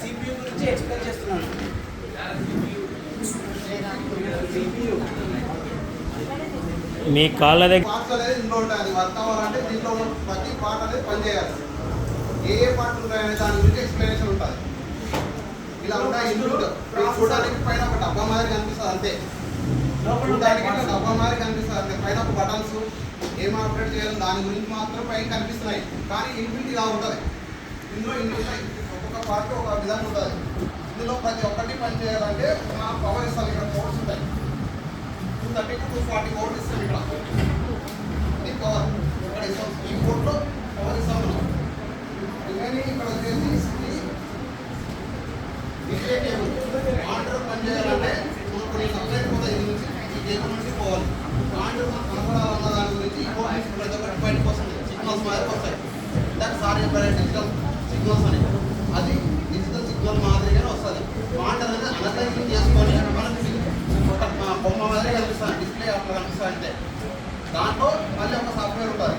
CPU గురించి explain చేస్తున్నాను. మీ కాళ్ళ దగ్గర పార్ట్స్ అనేది ఇందులో ఉంటాయి. అది వర్క్ అవ్వాలంటే దీంట్లో ఉన్న ప్రతి పార్ట్ అనేది పనిచేయాలి. ఏ పార్ట్ ఉంటాయనే దాని గురించి ఎక్స్ప్లెనేషన్ ఉంటుంది. ఇలా ఉంటాయి ఇంక్లూడ్. చూడడానికి పైన ఒక డబ్బా మాదిరి కనిపిస్తుంది అంతే. చూడడానికి ఇట్లా డబ్బా మాదిరి కనిపిస్తుంది అంతే. పైన ఒక బటన్స్ ఏం ఆపరేట్ చేయాలి దాని గురించి మాత్రం పైన కనిపిస్తున్నాయి. కానీ ఇన్బిల్ట్ ఇలా ఉంటుంది. ఇందులో ఇన్ని ఉంటాయి. ఒక్కొక్క పార్ట్ ఒక విధంగా ఉంటుంది. ఇందులో ప్రతి ఒక్కటి పని చేయాలంటే మనం పవర్ ఇస్తాం. ఇక్కడ కోడ్స్ ఉంటాయి. 230 to 240 కోడ్ ఇస్తాం. ఇక్కడ ఇది పవర్ ఇక్కడ ఇస్తాం. ఈ కోడ్లో పవర్ ఇస్తాం మనం. ఇవన్నీ ఇక్కడ వచ్చేసి డిస్ప్లే కేబుల్. మానిటర్ పని చేయాలంటే మనం కొన్ని సపరేట్ పోతాయి. ఇది నుంచి ఈ కేబుల్ నుంచి పోవాలి. మానిటర్ మనకు కనపడాలన్న దాని గురించి ఈ కోడ్ నుంచి ప్రతి ఒక్కటి బయటకు వస్తుంది. సిగ్నల్స్ మాదిరి వస్తాయి. దానికి సార్ చెప్పారు డిజిటల్ సిగ్నల్స్ అని. అది డిజిటల్ సిగ్నల్ మాదిరిగానే వస్తుంది. మానిటర్ అనేది అనలైజింగ్ చేసుకొని మనకి ఒక బొమ్మ మాదిరి కనిపిస్తుంది. డిస్ప్లే అట్లా కనిపిస్తుంది అంటే దాంట్లో మళ్ళీ ఒక సాఫ్ట్వేర్ ఉంటుంది.